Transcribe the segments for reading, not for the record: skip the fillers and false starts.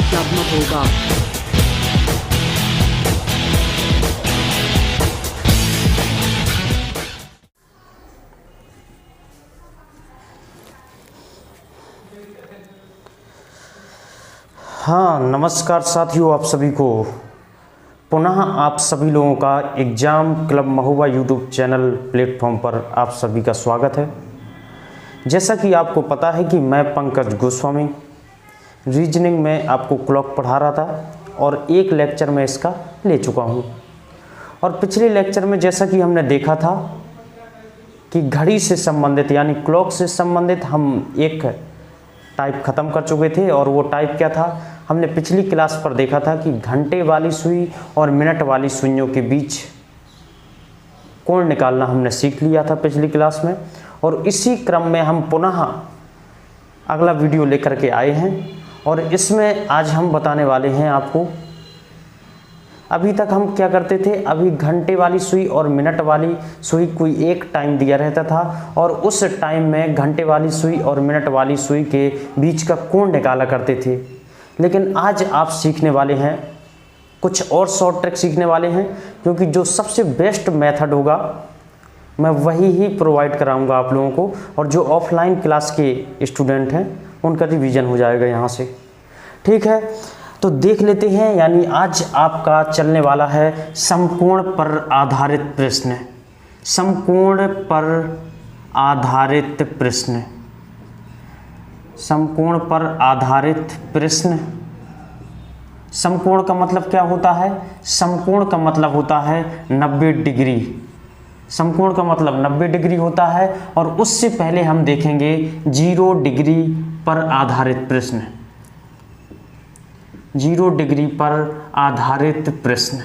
जगमग होगा। हाँ, नमस्कार साथियों, आप सभी को पुनः आप सभी लोगों का exam club Mahoba YouTube channel platform पर आप सभी का स्वागत है। जैसा कि आपको पता है कि मैं पंकज गोस्वामी रीजनिंग में आपको क्लॉक पढ़ा रहा था और एक लेक्चर में इसका ले चुका हूँ। और पिछले लेक्चर में जैसा कि हमने देखा था कि घड़ी से संबंधित यानी क्लॉक से संबंधित हम एक टाइप ख़त्म कर चुके थे। और वो टाइप क्या था, हमने पिछली क्लास पर देखा था कि घंटे वाली सुई और मिनट वाली सुइयों के बीच कोण निकालना हमने सीख लिया था पिछली क्लास में। और इसी क्रम में हम पुनः अगला वीडियो लेकर के आए हैं और इसमें आज हम बताने वाले हैं आपको। अभी तक हम क्या करते थे, अभी घंटे वाली सुई और मिनट वाली सुई कोई एक टाइम दिया रहता था और उस टाइम में घंटे वाली सुई और मिनट वाली सुई के बीच का कोण निकाला करते थे। लेकिन आज आप सीखने वाले हैं कुछ और शॉर्ट ट्रिक सीखने वाले हैं, क्योंकि जो सबसे बेस्ट मेथड होगा मैं वही ही प्रोवाइड कराऊंगा आप लोगों को। और जो ऑफलाइन क्लास के स्टूडेंट हैं उनका रिवीजन हो जाएगा यहाँ से। ठीक है, तो देख लेते हैं। यानी आज आपका चलने वाला है समकोण पर आधारित प्रश्न। समकोण पर आधारित प्रश्न, समकोण पर आधारित प्रश्न। समकोण का मतलब क्या होता है? समकोण का मतलब होता है 90 डिग्री। समकोण का मतलब 90 डिग्री होता है। और उससे पहले हम देखेंगे 0 डिग्री पर आधारित प्रश्न। 0 डिग्री पर आधारित प्रश्न,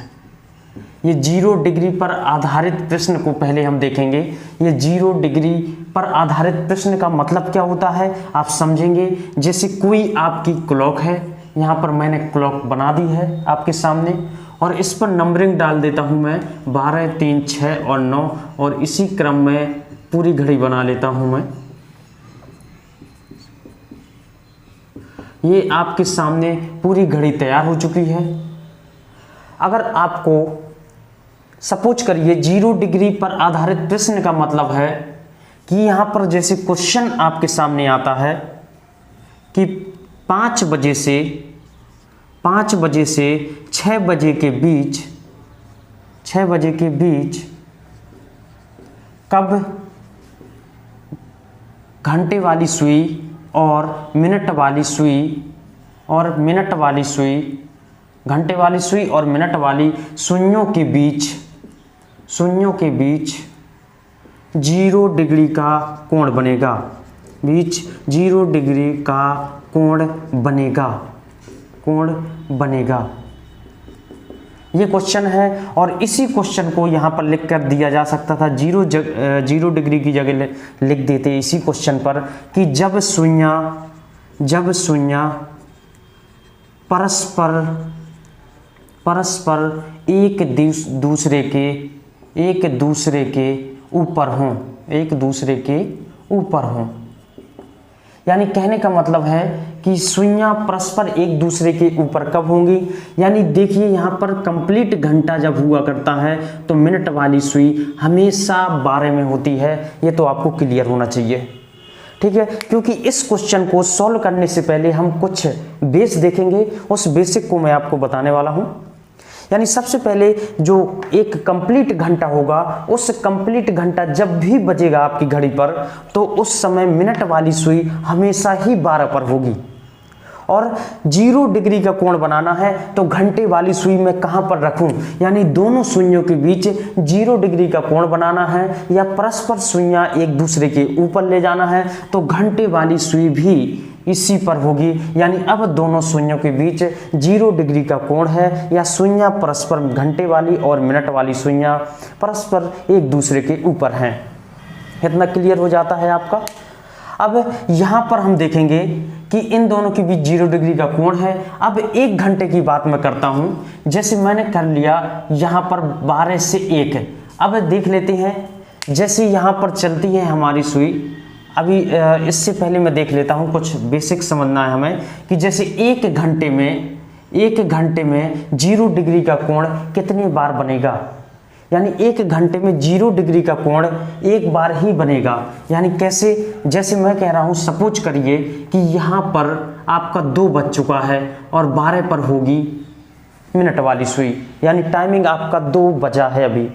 ये 0 डिग्री पर आधारित प्रश्न को पहले हम देखेंगे। ये 0 डिग्री पर आधारित प्रश्न का मतलब क्या होता है आप समझेंगे। जैसे कोई आपकी क्लॉक है, यहाँ पर मैंने क्लॉक बना दी है आपके सामने और इस पर नंबरिंग डाल देता हूँ मैं 12, 3, 6 और 9 और इसी क्रम में पूरी घड़ी बना लेता हूँ मैं। ये आपके सामने पूरी घड़ी तैयार हो चुकी है। अगर आपको सपोज करिए 0 डिग्री पर आधारित प्रश्न का मतलब है कि यहाँ पर जैसे क्वेश्चन आपके सामने आता है कि 5 बजे से 6 बजे के बीच, 6 बजे के बीच कब घंटे वाली सुई और मिनट वाली सुई घंटे वाली सुई और मिनट वाली सुइयों के बीच 0 डिग्री का कोण बनेगा। 0 डिग्री का कोण बनेगा। ये क्वेश्चन है और इसी क्वेश्चन को यहाँ पर लिख कर दिया जा सकता था। 0 डिग्री की जगह लिख देते इसी क्वेश्चन पर कि जब सुइयां परस्पर एक दूसरे के ऊपर हों। यानी कहने का मतलब है कि सुइयां परस्पर एक दूसरे के ऊपर कब होंगी। यानी देखिए यहाँ पर कंप्लीट घंटा जब हुआ करता है तो मिनट वाली सुई हमेशा 12 में होती है। ये तो आपको क्लियर होना चाहिए। ठीक है, क्योंकि इस क्वेश्चन को सॉल्व करने से पहले हम कुछ बेस देखेंगे। उस बेसिक को मैं आपको बताने वाला हूँ। यानी सबसे पहले जो एक कंप्लीट घंटा होगा, उस कंप्लीट घंटा जब भी बजेगा आपकी घड़ी पर तो उस समय मिनट वाली सुई हमेशा ही 12 पर होगी। और 0 डिग्री का कोण बनाना है तो घंटे वाली सुई में कहाँ पर रखूं, यानी दोनों सुइयों के बीच 0 डिग्री का कोण बनाना है या परस्पर सुइयां एक दूसरे के ऊपर ले जाना है तो घंटे वाली सुई भी इसी पर होगी। यानी अब दोनों सुइयों के बीच 0 डिग्री का कोण है या सुइयां परस्पर, घंटे वाली और मिनट वाली सुइयां परस्पर एक दूसरे के ऊपर हैं। इतना क्लियर हो जाता है आपका। अब यहाँ पर हम देखेंगे कि इन दोनों के बीच 0 डिग्री का कोण है। अब 1 घंटे की बात मैं करता हूँ। जैसे मैंने कर लिया यहाँ पर 12 से 1। अब देख लेते हैं, जैसे यहाँ पर चलती है हमारी सुई अभी इससे पहले मैं देख लेता हूँ, कुछ बेसिक समझना है हमें कि जैसे एक घंटे में 0 डिग्री का कोण कितनी बार बनेगा। यानी एक घंटे में 0 डिग्री का कोण एक बार ही बनेगा। यानी कैसे, जैसे मैं कह रहा हूँ, सपोज करिए कि यहाँ पर आपका 2 बज चुका है और 12 पर होगी मिनट वाली सुई, यानी टाइमिंग आपका 2 बजा है अभी,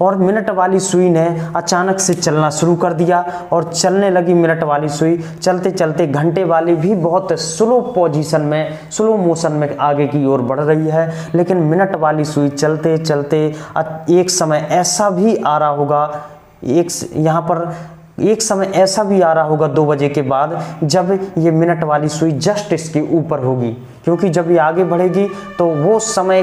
और मिनट वाली सुई ने अचानक से चलना शुरू कर दिया और चलने लगी मिनट वाली सुई। चलते चलते घंटे वाली भी बहुत स्लो पोजीशन में, स्लो मोशन में आगे की ओर बढ़ रही है, लेकिन मिनट वाली सुई चलते चलते एक समय ऐसा भी आ रहा होगा, एक समय ऐसा भी आ रहा होगा 2 बजे के बाद, जब ये मिनट वाली सुई जस्ट इसके ऊपर होगी, क्योंकि जब ये आगे बढ़ेगी तो वो समय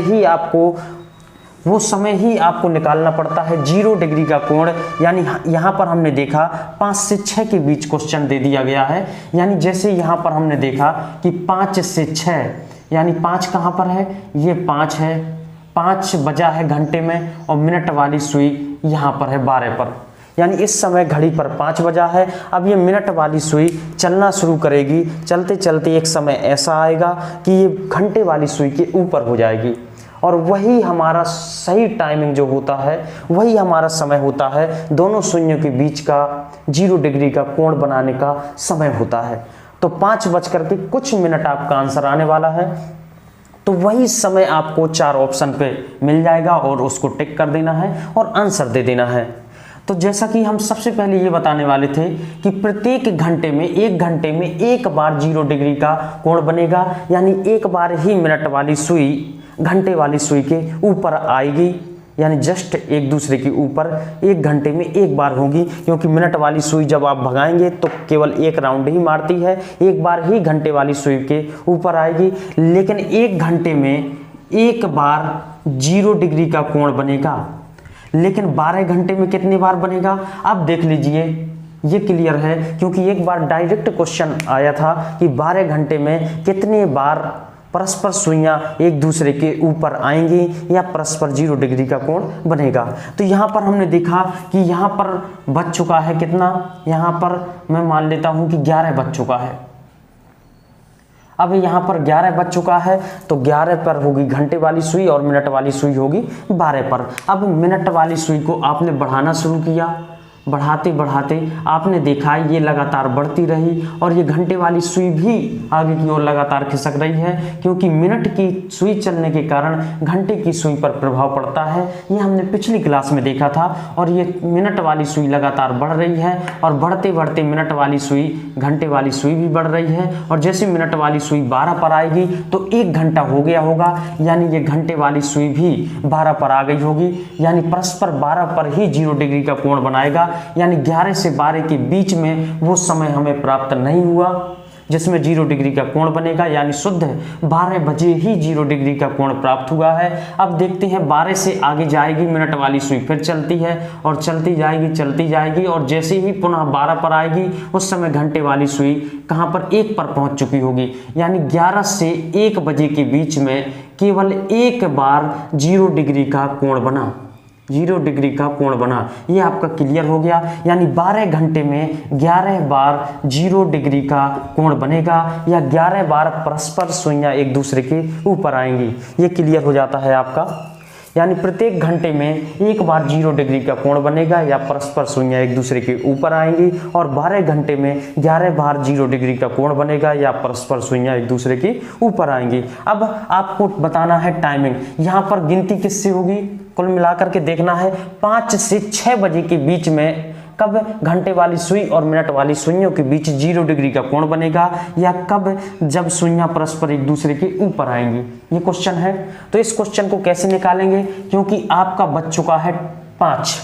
ही आपको निकालना पड़ता है 0 डिग्री का कोण। यानी यहाँ पर हमने देखा 5 से 6 के बीच क्वेश्चन दे दिया गया है। यानी जैसे यहाँ पर हमने देखा कि 5 से 6, यानी 5 कहाँ पर है, ये 5 है, 5 बजा है घंटे में, और मिनट वाली सुई यहाँ पर है 12 पर, यानी इस समय घड़ी पर 5 बजा है। अब ये मिनट वाली सुई चलना शुरू करेगी। चलते चलते एक समय ऐसा आएगा कि ये घंटे वाली सुई के ऊपर हो जाएगी, और वही हमारा सही टाइमिंग जो होता है, वही हमारा समय होता है, दोनों सुइयों के बीच का 0 डिग्री का कोण बनाने का समय होता है। तो 5 बज करके कुछ मिनट आपका आंसर आने वाला है, तो वही समय आपको 4 ऑप्शन पे मिल जाएगा और उसको टिक कर देना है और आंसर दे देना है। तो जैसा कि हम सबसे पहले ये बताने वाले थे कि प्रत्येक घंटे में, एक घंटे में एक बार 0 डिग्री का कोण बनेगा, यानी एक बार ही मिनट वाली सुई घंटे वाली सुई के ऊपर आएगी, यानी जस्ट एक दूसरे के ऊपर एक घंटे में एक बार होगी, क्योंकि मिनट वाली सुई जब आप भगाएंगे तो केवल एक राउंड ही मारती है, एक बार ही घंटे वाली सुई के ऊपर आएगी। लेकिन एक घंटे में एक बार 0 डिग्री का कोण बनेगा, लेकिन 12 घंटे में कितनी बार बनेगा, अब देख लीजिए, ये क्लियर है, क्योंकि एक बार डायरेक्ट क्वेश्चन आया था कि 12 घंटे में कितने बार परस्पर सुइयां एक दूसरे के ऊपर आएंगी या परस्पर 0 डिग्री का कोण बनेगा। तो यहाँ पर हमने देखा कि यहाँ पर बच चुका है कितना, यहाँ पर मैं मान लेता हूँ कि 11 बच चुका है। अब यहाँ पर 11 बज चुका है, तो 11 पर होगी घंटे वाली सुई और मिनट वाली सुई होगी 12 पर। अब मिनट वाली सुई को आपने बढ़ाना शुरू किया, बढ़ाते बढ़ाते आपने देखा ये लगातार बढ़ती रही, और ये घंटे वाली सुई भी आगे की ओर लगातार खिसक रही है, क्योंकि मिनट की सुई चलने के कारण घंटे की सुई पर प्रभाव पड़ता है। ये हमने पिछली क्लास में देखा था, और ये मिनट वाली सुई लगातार बढ़ रही है, और बढ़ते बढ़ते मिनट वाली सुई, घंटे वाली सुई भी बढ़ रही है, और जैसे मिनट वाली सुई 12 पर आएगी तो 1 घंटा हो गया होगा, यानी ये घंटे वाली सुई भी 12 पर आ गई होगी, यानी परस्पर 12 पर ही 0 डिग्री का कोण बनाएगा। यानी 11 से 12 के बीच में वो समय हमें प्राप्त नहीं हुआ जिसमें 0 डिग्री का कोण बनेगा, यानी शुद्ध 12 बजे ही 0 डिग्री का कोण प्राप्त हुआ है। अब देखते हैं 12 से आगे जाएगी मिनट वाली सुई, फिर चलती है और चलती जाएगी, और जैसे ही पुनः 12 पर आएगी उस समय घंटे वाली सुई कहाँ पर 1 पर पहुँच चुकी होगी, यानी 11 से 1 बजे के बीच में केवल एक बार 0 डिग्री का कोण बना, 0 डिग्री का कोण बना। ये आपका क्लियर हो गया, यानी 12 घंटे में 11 बार 0 डिग्री का कोण बनेगा, या 11 बार परस्पर सुइयां एक दूसरे के ऊपर आएंगी। ये क्लियर हो जाता है आपका, यानी प्रत्येक घंटे में एक बार 0 डिग्री का कोण बनेगा या परस्पर सुइयां एक दूसरे के ऊपर आएंगी, और 12 घंटे में 11 बार 0 डिग्री का कोण बनेगा या परस्पर सुइयां एक दूसरे के ऊपर आएंगी। अब आपको बताना है टाइमिंग, यहाँ पर गिनती किससे होगी, कुल मिलाकर के देखना है 5 से 6 बजे के बीच में कब घंटे वाली सुई और मिनट वाली सुइयों के बीच 0 डिग्री का कोण बनेगा, या कब जब सुइयां परस्पर एक दूसरे के ऊपर आएंगी, ये क्वेश्चन है। तो इस क्वेश्चन को कैसे निकालेंगे, क्योंकि आपका बच चुका है 5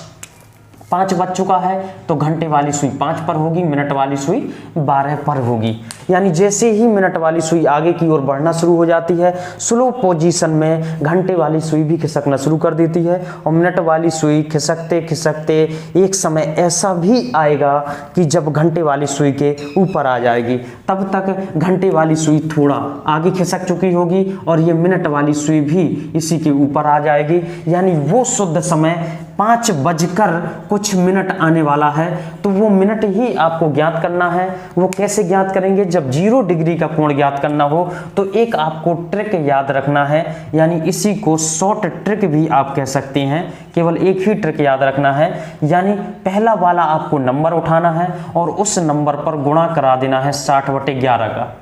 बज चुका है, तो घंटे वाली सुई 5 पर होगी, मिनट वाली सुई 12 पर होगी। यानी जैसे ही मिनट वाली सुई आगे की ओर बढ़ना शुरू हो जाती है, स्लो पोजीशन में घंटे वाली सुई भी खिसकना शुरू कर देती है, और मिनट वाली सुई खिसकते खिसकते एक समय ऐसा भी आएगा कि जब घंटे वाली सुई के ऊपर आ जाएगी, तब तक घंटे वाली सुई थोड़ा आगे खिसक चुकी होगी और ये मिनट वाली सुई भी इसी के ऊपर आ जाएगी। यानी वो शुद्ध समय 5 बजकर कुछ मिनट आने वाला है, तो वो मिनट ही आपको ज्ञात करना है। वो कैसे ज्ञात करेंगे? जब 0 डिग्री का कोण ज्ञात करना हो तो एक आपको ट्रिक याद रखना है, यानी इसी को शॉर्ट ट्रिक भी आप कह सकते हैं। केवल एक ही ट्रिक याद रखना है, यानी पहला वाला आपको नंबर उठाना है और उस नंबर पर गुणा करा देना है 60/11 का।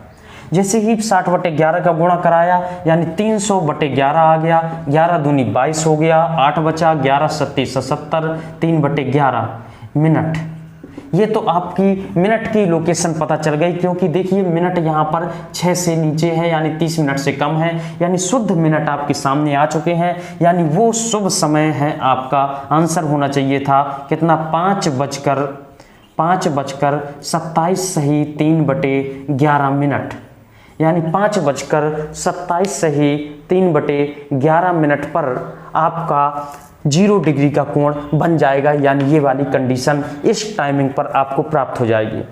जैसे ही 60/11 का गुणा कराया यानी 300/11 आ गया, 11 दूनी 22 हो गया, 8 बचा, 11 सत्ती 70, 3/11 मिनट। ये तो आपकी मिनट की लोकेशन पता चल गई, क्योंकि देखिए मिनट यहाँ पर 6 से नीचे है, यानी 30 मिनट से कम है, यानी शुद्ध मिनट आपके सामने आ चुके हैं, यानी वो शुभ समय है। आपका आंसर होना चाहिए था कितना? 5:27 सही 3/11 मिनट, यानी 5:27 सही 3/11 मिनट पर आपका 0 डिग्री का कोण बन जाएगा, यानी ये वाली कंडीशन इस टाइमिंग पर आपको प्राप्त हो जाएगी।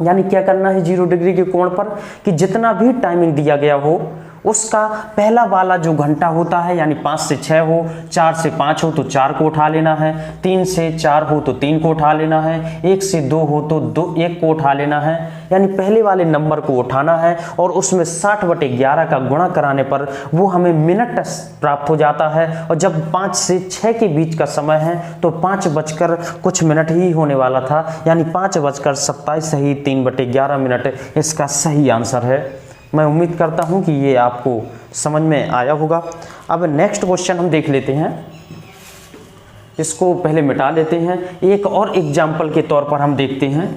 यानी क्या करना है 0 डिग्री के कोण पर कि जितना भी टाइमिंग दिया गया हो उसका पहला वाला जो घंटा होता है, यानी 5 से 6 हो, 4 से 5 हो तो 4 को उठा लेना है, 3 से 4 हो तो 3 को उठा लेना है, 1 से 2 हो तो 1 को उठा लेना है, यानी पहले वाले नंबर को उठाना है और उसमें 60/11 का गुणा कराने पर वो हमें मिनट प्राप्त हो जाता है। और जब 5 से 6 के बीच का समय है तो 5 बजकर कुछ मिनट ही होने वाला था, यानी 5:27 सही 3/11 मिनट इसका सही आंसर है। मैं उम्मीद करता हूं कि ये आपको समझ में आया होगा। अब नेक्स्ट क्वेश्चन हम देख लेते हैं, इसको पहले मिटा लेते हैं। एक और एग्जाम्पल के तौर पर हम देखते हैं।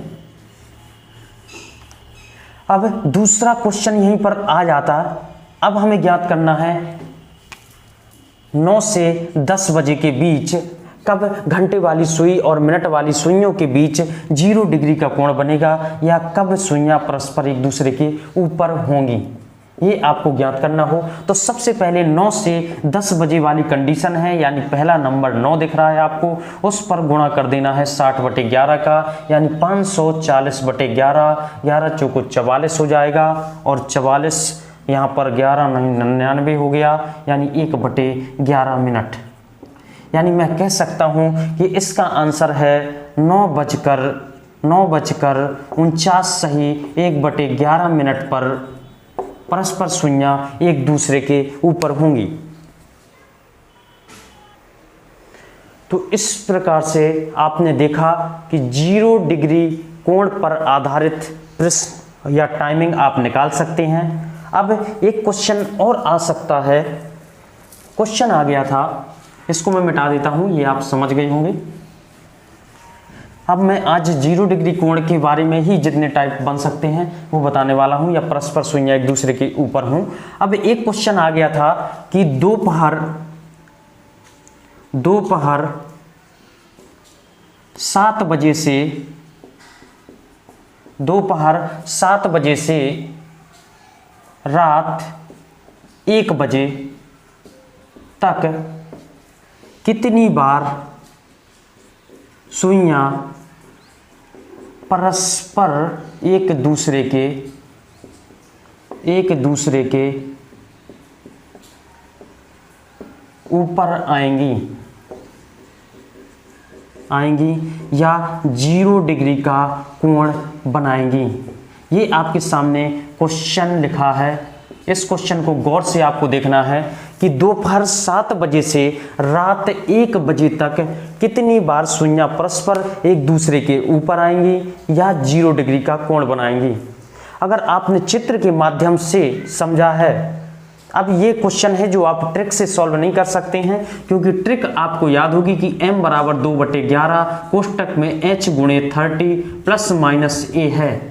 अब दूसरा क्वेश्चन यहीं पर आ जाता है। अब हमें ज्ञात करना है 9 से 10 बजे के बीच कब घंटे वाली सुई और मिनट वाली सुइयों के बीच 0 डिग्री का कोण बनेगा, या कब सुइयां परस्पर एक दूसरे के ऊपर होंगी, ये आपको ज्ञात करना हो। तो सबसे पहले 9 से 10 बजे वाली कंडीशन है, यानी पहला नंबर 9 दिख रहा है आपको, उस पर गुणा कर देना है 60/11 का, यानी 540/11, 11 चौको 44 हो जाएगा, और 44 यहाँ पर 11 नहीं 99 हो गया, यानी 1/11 मिनट। यानी मैं कह सकता हूं कि इसका आंसर है 9:49 सही 1/11 मिनट पर परस्पर सुइयां एक दूसरे के ऊपर होंगी। तो इस प्रकार से आपने देखा कि 0 डिग्री कोण पर आधारित प्रश्न या टाइमिंग आप निकाल सकते हैं। अब एक क्वेश्चन और आ सकता है। क्वेश्चन आ गया था, इसको मैं मिटा देता हूं, ये आप समझ गए होंगे। अब मैं आज 0 डिग्री कोण के बारे में ही जितने टाइप बन सकते हैं वो बताने वाला हूं, या परस्पर सुइयां एक दूसरे के ऊपर हों। अब एक क्वेश्चन आ गया था कि दोपहर 7 बजे से रात 1 बजे तक कितनी बार सुइयां परस्पर एक दूसरे के ऊपर आएंगी या 0 डिग्री का कोण बनाएंगी। ये आपके सामने क्वेश्चन लिखा है। इस क्वेश्चन को गौर से आपको देखना है कि दोपहर 7 बजे से रात 1 बजे तक कितनी बार सुइयां परस्पर एक दूसरे के ऊपर आएंगी या 0 डिग्री का कोण बनाएंगी। अगर आपने चित्र के माध्यम से समझा है, अब ये क्वेश्चन है जो आप ट्रिक से सॉल्व नहीं कर सकते हैं, क्योंकि ट्रिक आपको याद होगी कि m बराबर 2/11 कोष्टक में h गुणे 30 प्लस माइनस a है।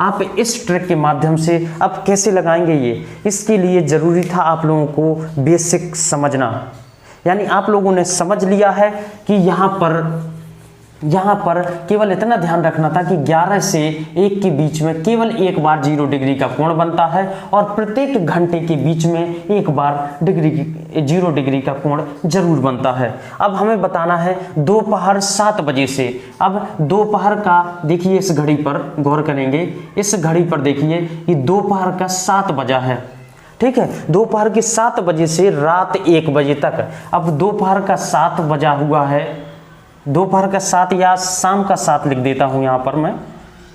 आप इस ट्रिक के माध्यम से अब कैसे लगाएंगे ये, इसके लिए ज़रूरी था आप लोगों को बेसिक समझना। यानी आप लोगों ने समझ लिया है कि यहाँ पर केवल इतना ध्यान रखना था कि 11 से 1 के बीच में केवल एक बार 0 डिग्री का कोण बनता है और प्रत्येक घंटे के बीच में एक बार 0 डिग्री का कोण जरूर बनता है। अब हमें बताना है दोपहर 7 बजे से। अब दोपहर का देखिए, इस घड़ी पर गौर करेंगे, इस घड़ी पर देखिए कि दोपहर का 7 बजा है। ठीक है, दोपहर के 7 बजे से रात 1 बजे तक। अब दोपहर का 7 बजा हुआ है, दोपहर का 7 या शाम का 7 लिख देता हूँ यहाँ पर मैं,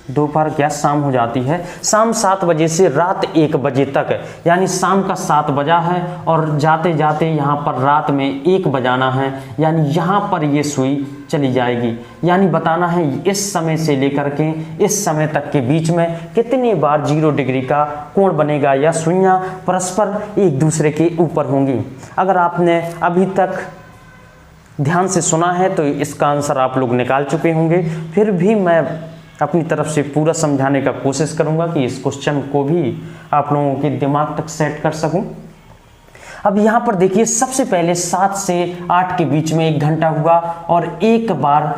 दोपहर क्या शाम हो जाती है, शाम 7 बजे से रात 1 बजे तक, यानी शाम का 7 बजा है और जाते जाते यहाँ पर रात में 1 बजाना है, यानी यहाँ पर ये सुई चली जाएगी। यानी बताना है इस समय से लेकर के इस समय तक के बीच में कितनी बार 0 डिग्री का कोण बनेगा या सुइयाँ परस्पर एक दूसरे के ऊपर होंगी। अगर आपने अभी तक ध्यान से सुना है तो इसका आंसर आप लोग निकाल चुके होंगे, फिर भी मैं अपनी तरफ से पूरा समझाने का कोशिश करूंगा कि इस क्वेश्चन को भी आप लोगों के दिमाग तक सेट कर सकूं। अब यहाँ पर देखिए, सबसे पहले 7 से 8 के बीच में 1 घंटा हुआ और 1 बार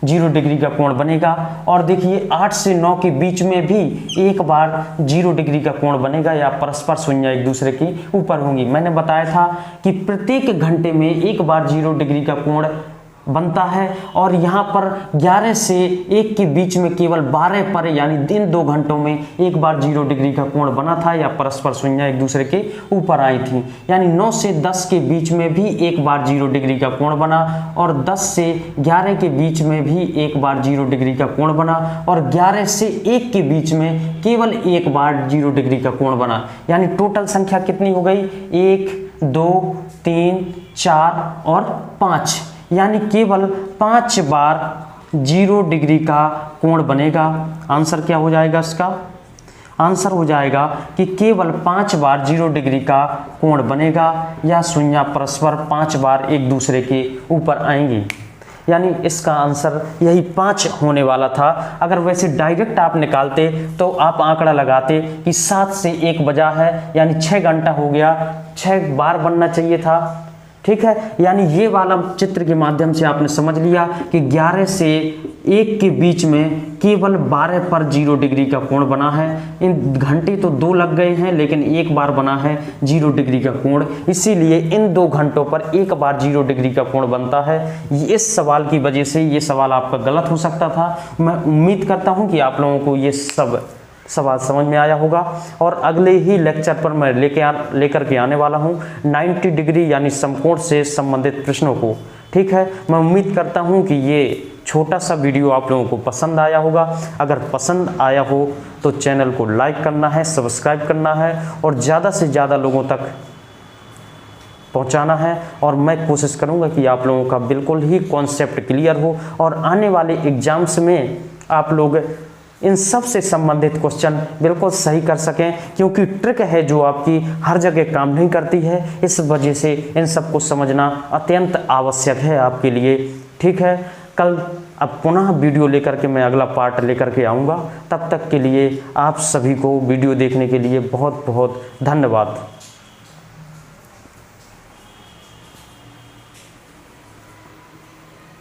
0 डिग्री का कोण बनेगा, और देखिए 8 से 9 के बीच में भी 1 बार 0 डिग्री का कोण बनेगा या परस्पर सुइयाँ एक दूसरे के ऊपर होंगी। मैंने बताया था कि प्रत्येक घंटे में 1 बार 0 डिग्री का कोण बनता है, और यहाँ पर 11 से 1 के बीच में केवल 12 पर, यानी दिन 2 घंटों में 1 बार 0 डिग्री का कोण बना था या परस्पर सुइयाँ एक दूसरे के ऊपर आई थी। यानी 9 से 10 के बीच में भी 1 बार 0 डिग्री का कोण बना, और 10 से 11 के बीच में भी 1 बार 0 डिग्री का कोण बना, और 11 से 1 के बीच में केवल 1 बार 0 डिग्री का कोण बना। यानी टोटल संख्या कितनी हो गई, 1 2 3 4 और 5, यानी केवल 5 बार 0 डिग्री का कोण बनेगा। आंसर क्या हो जाएगा इसका, आंसर हो जाएगा कि केवल 5 बार 0 डिग्री का कोण बनेगा या सुइयाँ परस्पर 5 बार एक दूसरे के ऊपर आएंगी। यानी इसका आंसर यही 5 होने वाला था। अगर वैसे डायरेक्ट आप निकालते तो आप आंकड़ा लगाते कि 7 से 1 बजा है, यानी 6 घंटा हो गया, 6 बार बनना चाहिए था। ठीक है, यानी ये वाला चित्र के माध्यम से आपने समझ लिया कि 11 से 1 के बीच में केवल 12 पर 0 डिग्री का कोण बना है। इन घंटे तो 2 लग गए हैं, लेकिन 1 बार बना है 0 डिग्री का कोण, इसीलिए इन 2 घंटों पर 1 बार 0 डिग्री का कोण बनता है। इस सवाल की वजह से ये सवाल आपका गलत हो सकता था। मैं उम्मीद करता हूँ कि आप लोगों को ये सब सवाल समझ में आया होगा, और अगले ही लेक्चर पर मैं लेकर के आने वाला हूँ 90 डिग्री यानी समकोण से संबंधित प्रश्नों को। ठीक है, मैं उम्मीद करता हूँ कि ये छोटा सा वीडियो आप लोगों को पसंद आया होगा। अगर पसंद आया हो तो चैनल को लाइक करना है, सब्सक्राइब करना है और ज़्यादा से ज़्यादा लोगों तक पहुंचाना है, और मैं कोशिश करूंगा कि आप लोगों का बिल्कुल ही कॉन्सेप्ट क्लियर हो और आने वाले एग्जाम्स में आप लोग इन सब से संबंधित क्वेश्चन बिल्कुल सही कर सकें, क्योंकि ट्रिक है जो आपकी हर जगह काम नहीं करती है। इस वजह से इन सब को समझना अत्यंत आवश्यक है आपके लिए। ठीक है, कल अब पुनः वीडियो लेकर के मैं अगला पार्ट लेकर के आऊँगा। तब तक के लिए आप सभी को वीडियो देखने के लिए बहुत बहुत धन्यवाद।